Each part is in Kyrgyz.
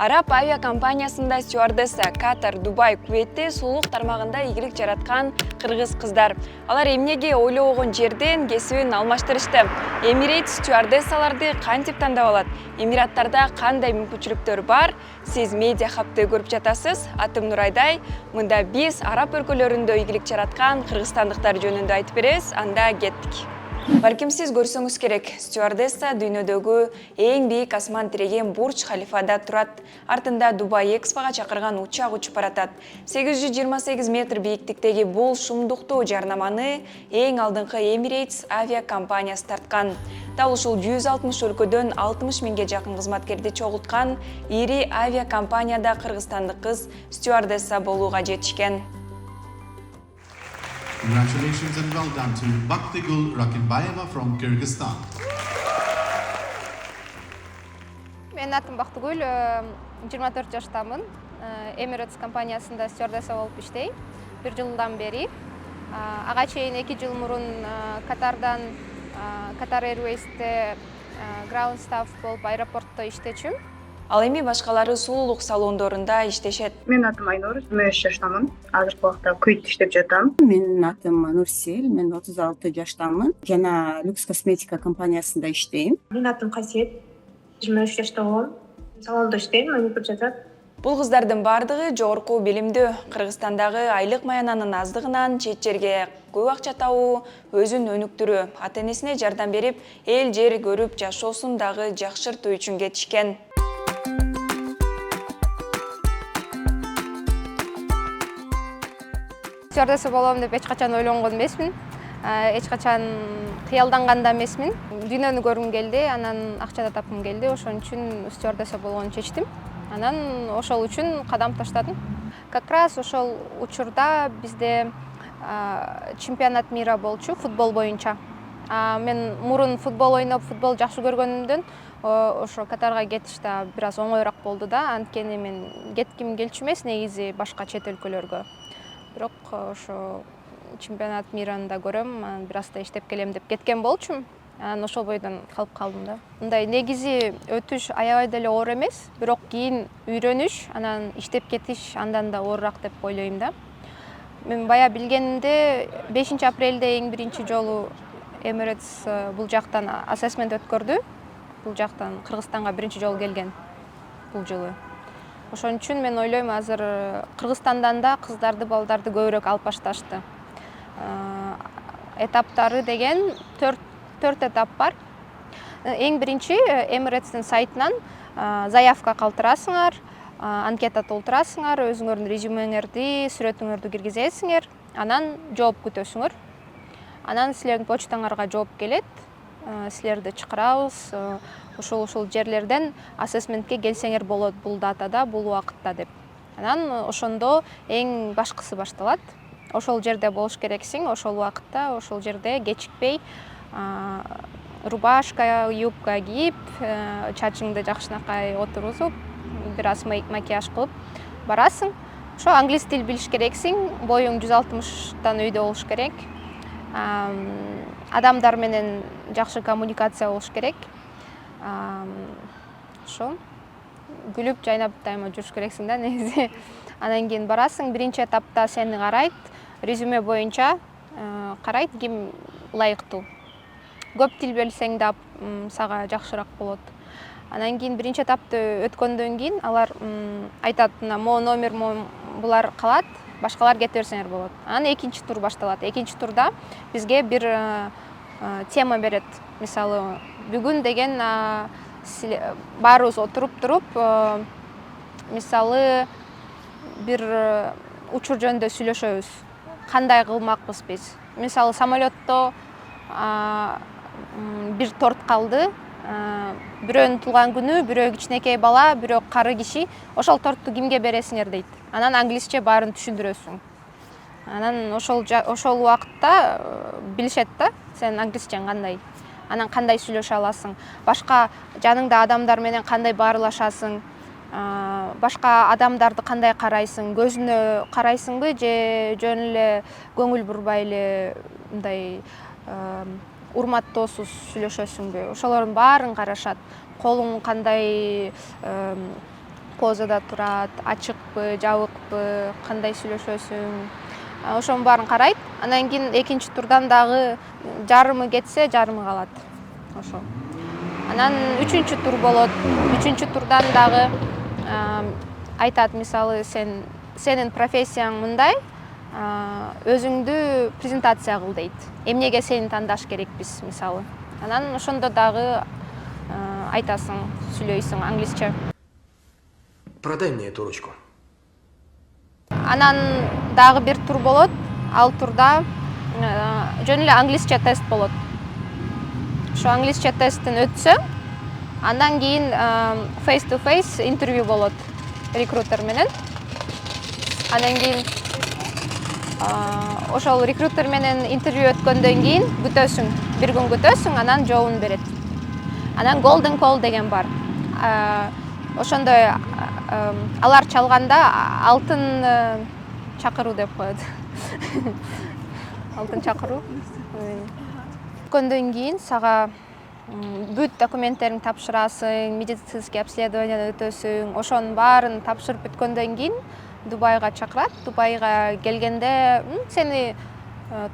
Араб авиакомпаниясында стюардесса Катар, Дубай, Куветте сулук тармагында ийгилик жараткан кыргыз кыздар. Алар эмнеге ойлогон жерден кесибин алмаштырышты. Emirates стюардессаларды кантип тандап алат? Эмираттарда кандай мүмкүнчүлүктөр бар? Сиз медиа хабты көрүп жатасыз. Атым Нурайдай. Мында биз араб өлкөлөрүндө ийгилик жараткан кыргызстандыктар жөнүндө айтып беребиз. Анда кеттик. Балким сиз көрсөңүз керек, стюардесса дүйнөдөгү эң бийик асман тиреген Бурдж Халифада турат. Артында Дубай Экспоға чакырган учак учуп баратат. 828 метр бийиктиктеги бул шумдуктуу жарнаманы эң алдыңкы Emirates авиакомпаниясы тарткан. Дал ушул 160 өлкөдөн 60 миңге жакын кызматкерди чогулткан ири авиакомпанияда кыргызстандык кыз стюардесса болууга жетишкен. Congratulations and well done to Baktigul Rakimbayeva from Kyrgyzstan. Мен атым Бактыгүл, 24 жаштамын. Emirates компаниясында стюардесса болуп иштейм. 1 жылдан бери. Ага чейин 2 жыл мурун Катардан Qatar Airways'te ground staff болуп аэропортто иштечүм. Ал эми башкалары сулуулук салондорунда иштешет. Мен атым Айнур, 23 жаштамын. Азыркы убакта Куитте иштеп жатам. Менин атым Нурсел, мен 36 жаштамын. Жана люкс косметика компаниясында иштейм. Менин атым Касиет, 23 жаштамын. Салондо иштейм, маникюр жасап. Бул кыздардын бардыгы жогорку билимдүү. Кыргызстандагы айлык маянанын аздыгынан чет жерге көп акча табуу өзүн өнүктүрүү, ата-энесине жардам берип, эл жер көрүп жашоосун дагы жакшыртуу үчүн кетишкен. Стюардесса болом деп эч качан ойлонгон эмесмин. Эч качан кыялданган да эмесмин. Дүйнөнү көргүм келди, анан акча да тапкым келди. Ошон үчүн стюардесса болгонду чечтим. Анан ошол үчүн кадам таштадым. Как раз ошол учурда бизде чемпионат мира болчу футбол боюнча. Мен мурун футбол ойноп, футбол жакшы көргөнүмдөн ошо Катарга кетиш да бир аз оңоюраак болду да. Анткени мен кетким келчү эмес негизи башка чет өлкөлөргө. Бирок ошо чемпионат мираны да көрөм, бир аз да иштеп келем деп кеткен болчумун. Анан ошол бойдон калып калдым да. Мындай негизи өтүш аябай деле оор эмес, бирок кийин үйрөнүш, анан иштеп кетиш андан да оорураак деп ойлойм да. Мен бая билгенимде 5 апрелде эң биринчи жолу Emirates бул жактан ассессмент өткөрдү. Бул жактан Кыргызстанга биринчи жолу келген бул жылы. Ошон үчүн мен ойлойм, азыр Кыргызстандан да кыздарды, балдарды көбүрөөк алып башташты. Этаптары деген 4 этап бар. Эң биринчи Emirates'тин сайтынан заявка калтырасыңар, анкета толтурасыңар, өзүңөрдүн резюмеңерди, сүрөтүңөрдү киргизесиңер, анан жооп күтөсүңөр. Анан силердин почтаңарга жооп келет, силерди чакырабыз, ушул жерлерден ассессментке келсеңер болот бул датада, бул убакытта деп. Анан ошондо эң башкысы башталат. Ошол жерде болуш керексиң, ошол убакытта, ошол жерде кечикпей рубашка, юбка кийип, чачыңды жакшынакай отургузуп, бир аз макияж кылып барасың. Ошо англис тил билиш керексиң, боюң 160тан өйдө болуш керек. Адамдар менен жакшы коммуникация болуш керек. Ошо күлүп, жайнап дайыма жүрүш керексиң да негизи. Анан кийин барасың, биринчи этапта сени карайт, резюме боюнча карайт, ким ылайыктуу. Көп тил билсең да сага жакшыраак болот. Анан кийин биринчи этапты өткөндөн кийин алар айтат, могу номер булар калат, башкалар кете берсеңер болот. Анан экинчи тур башталат. Экинчи турда бизге бир тема берет. Мисалы, бүгүн деген баарыбыз туруп, мисалы, бир учур жөнүндө сүйлөшөбүз. Кандай кылмакпыз биз? Мисалы, самолетто бир торт калды. Бирөөнүн туулган күнү, бирөө кичинекей бала, бирөө кары киши. Ошол тортту кимге бересиңер дейт. Анан англисче баарын түшүндүрөсүң. Анан ошол убакытта билишет да, сен англисчең кандай. Анан кандай сүйлөшө аласың, башка жаныңда адамдар менен кандай баарлашасың, башка адамдарды кандай карайсың, көзүнө карайсыңбы же жөн эле көңүл бурбай эле мындай урматтоосуз сүйлөшөсүңбү? Ошолордун баарын карашат. Колуң кандай позада турат, ачыкпы, жабыкпы, кандай сүйлөшөсүң, ошонун баарын карайт. Анан кийин экинчи турдан дагы жарымы кетсе, жарымы калат. Ошо. Анан үчүнчү тур болот. Үчүнчү турдан дагы айтат, мисалы, сенин профессияң мындай, өзүңдү презентация кыл дейт. Эмнеге сени тандаш керекпиз, мисалы. Анан ошондо дагы айтасың, сүйлөйсүң англисче. Продай мне эту ручку. Анан дагы бир тур болот. Ал турда жөн эле англисче тест болот. Ошо англисче тесттен өтсөң, андан кийин face to face интервью болот рекрутер менен. Андан кийин ошол рекрутер менен интервью өткөндөн кийин күтөсүң, бир күн күтөсүң, анан жообун берет. Анан golden call деген бар. Ошондой алар чалганда алтын чакыруу деп коет. Алтын чакыруу. Өткөндөн кийин сага бүт документтериңди тапшырасың, медицинский обследованиядан өтөсүң. Ошонун баарын тапшырып бүткөндөн кийин Дубайга чакырат. Дубайга келгенде сени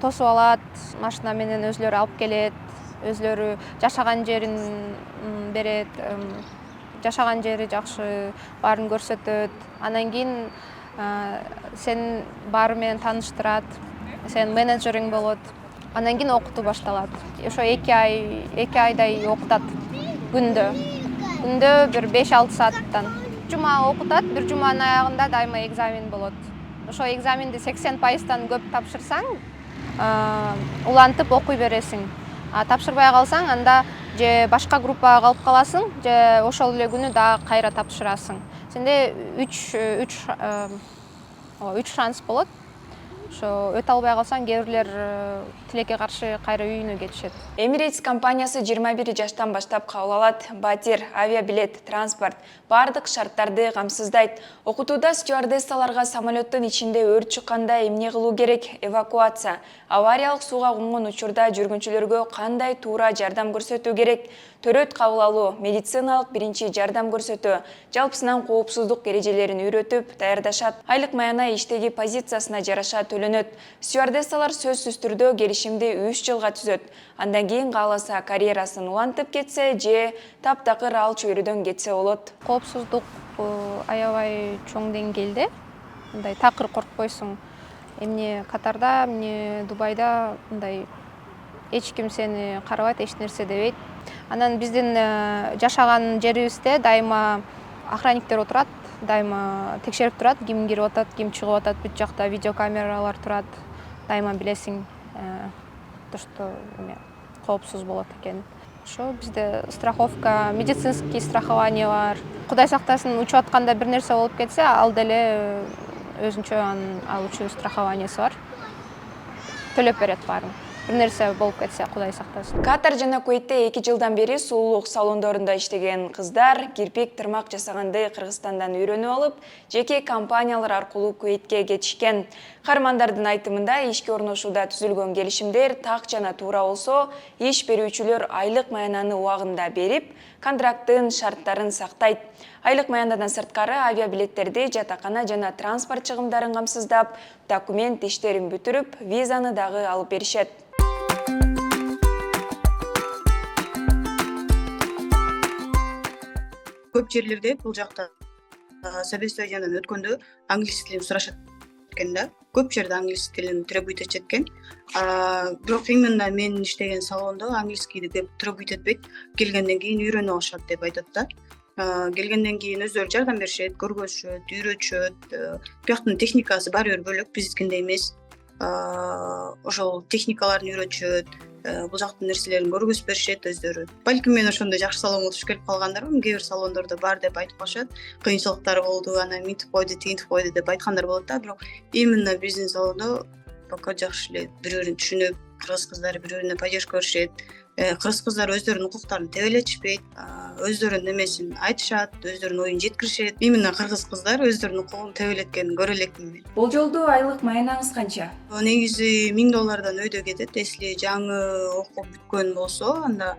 тосуп алат, машина менен өзлөрү алып келет, өзлөрү жашаган жерин берет, жашаган жери жакшы, баарын көрсөтөт. Анан кийин сен баары менен тааныштырат, сенин менеджериң болот. Анан кийин окутуу башталат. Ошо 2 айдай окутат күндө бир 5-6 сааттан. Жума окутат, бир жуманын аягында дайыма экзамен болот. Ошо экзаменди 80%-тан көп тапшырсаң, улантып окуй бересиң. Тапшырбай калсаң, анда же башка группага калып каласың, же ошол эле күнү дагы кайра тапшырасың. Сенде 3 шанс болот. Ошо өтө албай калсаң, кээ бирлер тилекке каршы кайра үйүнө кетишет. Emirates компаниясы 21 жаштан баштап кабыл алат. Батир, авиабилет, транспорт бардык шарттарды камсыздайт. Окутууда стюардессаларга самолеттун ичинде өрт чыкканда эмне кылуу керек, эвакуация, авариялык сууга конгон учурда жүргүнчүлөргө кандай туура жардам көрсөтүү керек, төрөт кабыл алуу, медициналык биринчи жардам көрсөтүү, жалпысынан коопсуздук эрежелерин үйрөтүп даярдашат. Айлык маяна иштеги позициясына жараша төлөнөт. Стюардессалар сөзсүз түрдө келишимди 3 жылга түзөт. Андан кийин кааласа карьерасын улантып кетсе же таптакыр ал чөйрөдөн кетсе болот. Коопсуздук аябай чоң деңгээлде. Мындай такыр коркпойсуң. Эмне Катарда, эмне Дубайда мындай эч ким сени карабайт, эч нерсе дебейт. Анан биздин жашаган жерибизде дайыма охранниктер отурат, дайыма текшерип турат, ким кирип атат, ким чыгып атат, бүт жакта видеокамералар турат. Дайыма билесиң, что коопсуз болот экен. Ошо бизде страховка, медицинский страхование бар. Кудай сактасын, учуп атканда бир нерсе болуп кетсе, ал деле өзүнчө ал үчүн страхованиясы бар. Төлөп берет баарын. Бир нерсе болуп кетсе, кудай сактасын. Катар жана Куэйтте 2 жылдан бери сулуулук салондорунда иштеген кыздар кирпик тырмак жасаганды Кыргызстандан үйрөнүп алып, жеке компаниялар аркылуу Куэйтке кетишкен. Каармандардын айтымында ишке орношууда түзүлгөн келишимдер так жана туура болсо, иш берүүчүлөр айлык маянаны убагында берип, контракттын шарттарын сактайт. Айлык маянадан сырткары авиабилеттерди, жатакана жана транспорт чыгымдарын камсыздап, документ иштерин бүтүрүп, визаны дагы алып беришет. Көп жерлерде бул жакта собеседованиядан өткөндө англис тилин сурашат экен да. Көп жерде англис тилин требуйт этишет экен. Бирок именно мен иштеген салондо англискийди көп требуйт этпейт. Келгенден кийин үйрөнүп алышат деп айтат да. Келгенден кийин өздөрү жардам беришет, көргөзүшөт, үйрөтүшөт. Бияктын техникасы баары бир бөлөк, биздикиндей эмес. Ошол техникаларын үйрөтүшөт. Бул жактын нерселерин көргөзүп беришет өздөрү. Балким мен ошондой жакшы салонго туш келип калгандармын. Кээ бир салондордо бар деп айтып калышат. Кыйынчылыктары болду, ана мынтип койду, тигинтип койду деп айткандар болот да. Бирок именно биздин салондо пока жакшы эле бири-бирин түшүнүп, кыргыз кыздары бири-бирине поддержка беришет. Кыргыз кыздар өздөрүнүн укуктарын тебелетишпейт, өздөрүнүн немесин айтышат, өздөрүнүн оюн жеткиришет. Именно кыргыз кыздар өздөрүнүн укугун тебелеткенин көрө элекмин мен. Бул жолду айлык маянаңыз канча? Негизи $1000 өйдө кетет. Если жаңы окуп бүткөн болсо, анда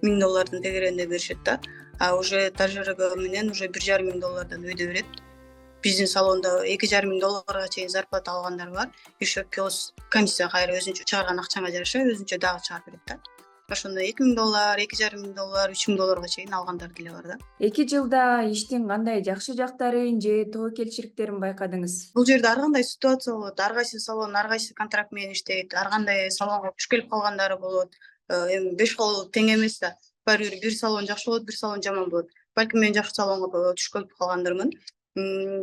$1000 тегерегинде беришет да. уже тажрыйба менен уже $1,5 миңден өйдө берет. Биздин салондо $2,5 чейин зарплата алгандар бар. Еще плюс комиссия кайра өзүнчө чыгарган акчаңа жараша өзүнчө дагы чыгарып берет да. Ошондо $2,000, $2,500, $3,000 чейин алгандар деле бар да. 2 жылда иштин кандай жакшы жактарын же тобокелчиликтерин байкадыңыз? Бул жерде ар кандай ситуация болот. Ар кайсы салон, ар кайсы контракт менен иштейт. Ар кандай салонго күч келип калгандары болот. Эми 5 кол тең эмес да. Бир салон жакшы болот, бир салон жаман болот. Балким мен жакшы салонго түшүп келип калгандырмын.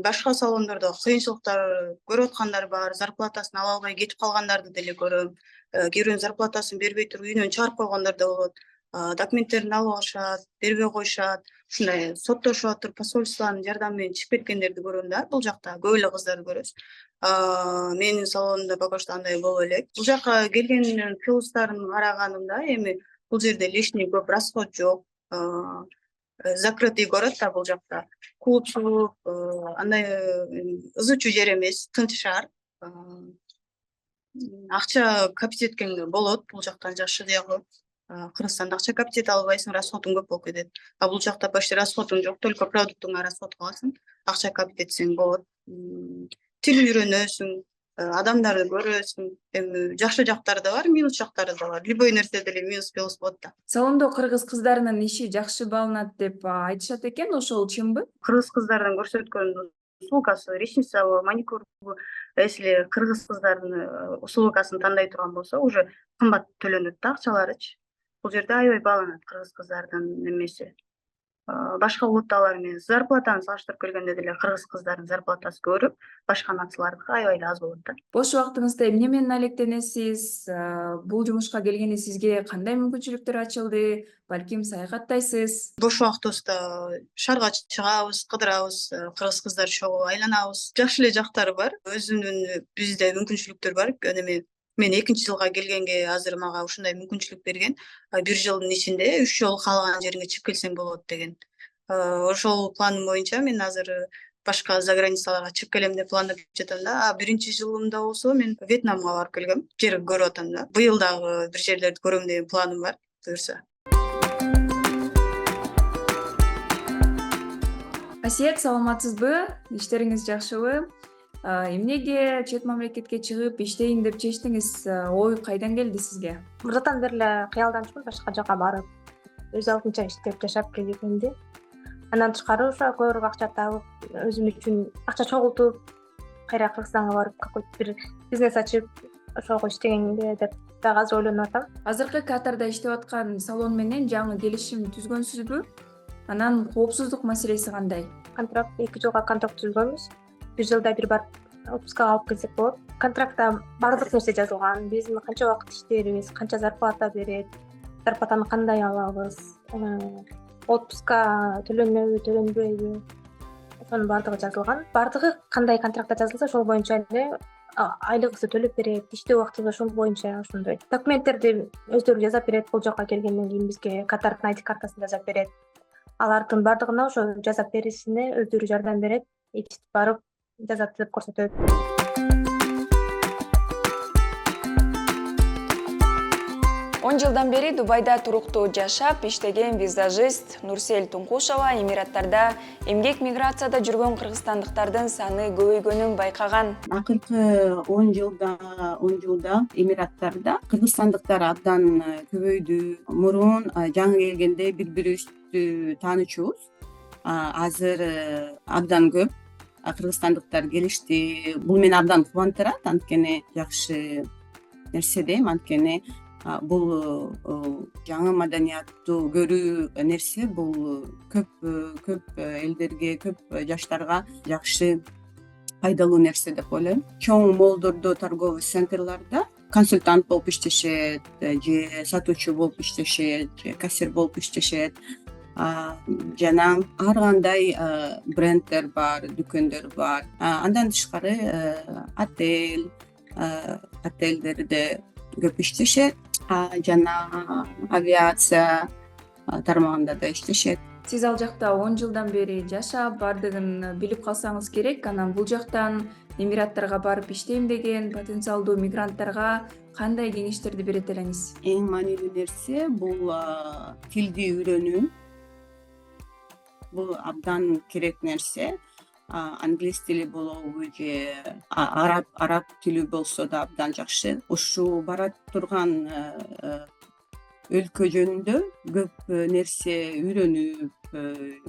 Башка салондордо кыйынчылыктар көрүп аткандар бар, зарплатасын ала албай кетип калгандарды деле көрөм. Кээ бирөөнүн зарплатасын бербей туруп үйүнөн чыгарып койгондар да болот. Документтерин алып алышат, бербей коюшат. Ушундай соттошуп атып, посольствонун жардамы менен чыгып кеткендерди көрөм да. Бул жакта көп эле кыздарды көрөбүз. Менин салонумда пока что андай боло элек. Бул жака келгендин плюстарын караганымда эми бул жерде лишний көп расход жок. Закрытый город да бул жакта. Клубчулук, андай ызычуу жер эмес, тынч шаар. Акча капить эткенге болот, бул жактан жакшы жагы. Кыргызстанда акча капить эте албайсың, расходуң көп болуп кетет. Бул жакта почти расходуң жок, только продуктуңа расход кыласың. Акча капить этсең болот. Тил үйрөнөсүң, адамдарды көрөсүң. Эми жакшы жактары да бар, минус жактары да бар. Любой нерседе эле минус плюс болот да. Салондо кыргыз кыздарынын иши жакшы бааланат деп айтышат экен, ошол чынбы? Кыргыз кыздардын көрсөткөн услугасы, ресница, маникюр, если кыргыз кыздардын услугасын тандай турган болсо, уже кымбат төлөнөт да акчаларычы. Бул жерде аябай бааланат кыргыз кыздардын немеси. Башка улуттагылар менен зарплатаны салыштырып келгенде деле кыргыз кыздардын зарплатасы көрүп, башка нациялардыкы аябай эле аз болот да. Бош убактыңызда эмне менен алектенесиз? Бул жумушка келгенде сизге кандай мүмкүнчүлүктөр ачылды? Балким саякаттайсыз? Бош убактыбызда шаарга чыгабыз, кыдырабыз, кыргыз кыздар чогуу айланабыз. Жакшы эле жактары бар. Өзүнүн бизде мүмкүнчүлүктөр бар. Эми мен 2 жылга келгенге азыр мага ушундай мүмкүнчүлүк берген. 1 жылдын ичинде 3 жолу каалаган жериңе чыгып келсең болот деген. Ошол планым боюнча мен азыр башка заграницаларга чыгып келем деп пландап жатам да. 1-жылымда болсо мен Вьетнамга барып келгем. Жер көрүп атам да. Быйыл дагы бир жерлерди көрөм деген планым бар. Буюрса. Асиет, саламатсызбы? Иштериңиз жакшыбы? Эмнеге чет мамлекетке чыгып иштейин деп чечтиңиз? Ой кайдан келди сизге? Мурдатан бери эле кыялданчумун башка жака барып, өз алдынча иштеп жашап келгенди. Андан тышкары ошо көбүрөөк акча табып, өзүм үчүн акча чогултуп, кайра Кыргызстанга барып какой-то бир бизнес ачып, ошого иштегенге деп дагы азыр ойлонуп атам. Азыркы Катарда иштеп аткан салон менен жаңы келишим түзгөнсүзбү? Анан коопсуздук маселеси кандай? Контракт 2 жылга контракт түзгөнбүз. 1 жылда бир барып отпускага алып келсек болот. Контрактта бардык нерсе жазылган. Биздин канча убакыт иштээрибиз, канча зарплата берет, зарплатаны кандай алабыз, отпуска төлөнөбү, төлөнбөйбү, ошонун бардыгы жазылган. Бардыгы кандай контрактта жазылса, ошол боюнча эле айлыгыбызды төлөп берет, иштөө убактыбыз ошол боюнча ошондой. Документтерди өздөрү жасап берет. Бул жака келгенден кийин бизге Катардын ID картасын жасап берет. Алардын бардыгына ошо жасап беришине өздөрү жардам берет. Ичип барып жазат деп көрсөтөт. 10 жылдан бери Дубайда туруктуу жашап иштеген визажист Нурсел Туңкушова Эмираттарда эмгек миграцияда жүргөн кыргызстандыктардын саны көбөйгөнүн байкаган. Акыркы 10 жылда Эмираттарда кыргызстандыктар абдан көбөйдү. Мурун жаңы келгенде бири-бирибизди таанычубуз. Азыр абдан көп кыргызстандыктар келишти. Бул мени абдан кубандырат, анткени жакшы нерсе дейм, анткени бул жаңы маданияттуу көрүү нерсе, бул көп элдерге, көп жаштарга жакшы пайдалуу нерсе деп ойлойм. Чоң молдордо, торговый центрларда консультант болуп иштешет, же сатуучу болуп иштешет, же кассир болуп иштешет. Жана ар кандай бренддер бар, дүкөндөр бар. Андан тышкары отельдерде көп иштешет, жана авиация тармагында да иштешет. Сиз ал жакта 10 жылдан бери жашап, бардыгын билип калсаңыз керек. Анан бул жактан Эмираттарга барып иштейм деген потенциалдуу мигранттарга кандай кеңештерди берет элеңиз? Эң маанилүү нерсе бул тилди үйрөнүү. бул абдан керек нерсе. Англис тили болобу же араб тили болсо да абдан жакшы. Ушул бара турган өлкө жөнүндө көп нерсе үйрөнүп,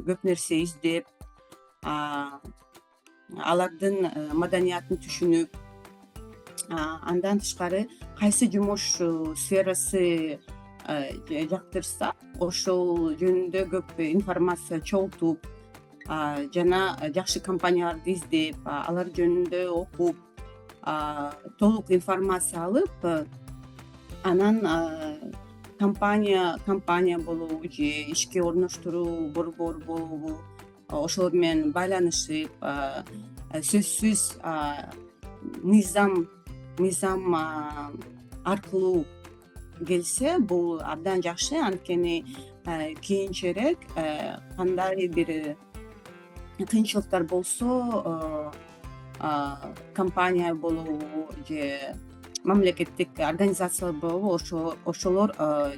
көп нерсе издеп, алардын маданиятын түшүнүп, андан тышкары кайсы жумуш сферасы жактырса ошол жөнүндө көп информация чогултуп, жана жакшы компанияларды издеп, алар жөнүндө окуп, толук информация алып, анан компания болобу же ишке орноштуруу борбор болобу, ошолор менен байланышып, сөзсүз мыйзам аркылуу келсе бул абдан жакшы. Анткени кийинчерээк кандай бир кыйынчылыктар болсо компания болобу же мамлекеттик организациялар болобу, ошолор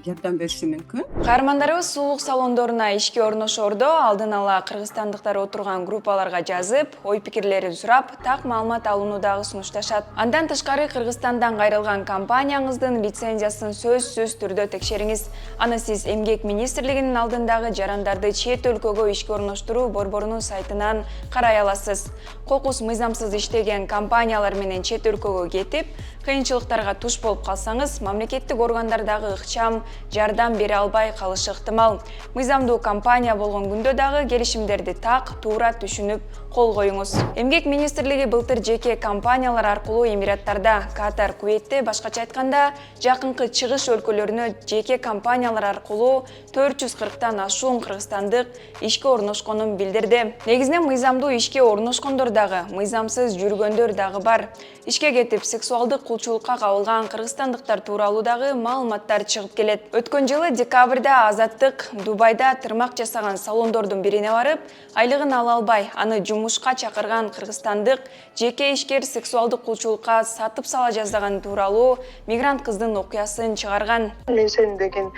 жардам бериши мүмкүн. Каармандарыбыз сулуулук салондоруна ишке орношоордо алдын ала кыргызстандыктар отурган группаларга жазып, ой пикирлерин сурап, так маалымат алууну дагы сунушташат. Андан тышкары Кыргызстандан кайрылган компанияңыздын лицензиясын сөзсүз түрдө текшериңиз. Аны сиз Эмгек министрлигинин алдындагы жарандарды чет өлкөгө ишке орноштуруу борборунун сайтынан карай аласыз. Кокус мыйзамсыз иштеген компаниялар менен чет өлкөгө кетип, кыйынчылыктарга туш болуп калсаңыз, мамлекеттик органдардагы ыкчам жардам бере албай калышы ыктымал. Мыйзамдуу компания болгон күндө дагы келишимдерди так, туура түшүнүп кол коюңуз. Эмгек министрлиги былтыр жеке компаниялар аркылуу Эмираттарда, Катар, Куветте, башкача айтканда, жакынкы чыгыш өлкөлөрүнө жеке компаниялар аркылуу 440тан ашуун кыргызстандык ишке орношконун билдирди. Негизинен мыйзамдуу ишке орношкондор дагы, мыйзамсыз жүргөндөр дагы бар. Ишке кетип сексуалдык кулчулукка кабылган кыргызстандыктар тууралуу дагы маалыматтар чыгып келет. Өткөн жылы декабрда Азаттык Дубайда тырмак жасаган салондордун бирине барып, айлыгын ала албай, аны жумушка чакырган кыргызстандык жеке ишкер сексуалдык кулчулукка сатып сала жаздаган тууралуу мигрант кыздын окуясын чыгарган. Мен сени деген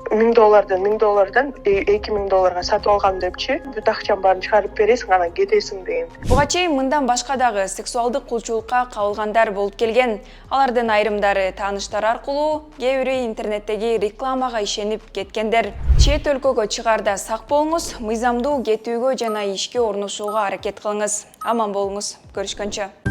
$1000 $2000 сатып алгам депчи, бүт акчам баарын чыгарып бересиң, анан кетесиң деген. Буга чейин мындан башка дагы сексуалдык кулчулукка кабылгандар болуп келген. Алардын айрымдары тааныштар аркылуу, кээ бири интернеттеги рекламага ишенип кеткендер. Чет өлкөгө чыгарда сак болуңуз, мыйзамдуу кетүүгө жана ишке орношууга аракет кылыңыз. Аман болуңуз. Көрүшкөнчө.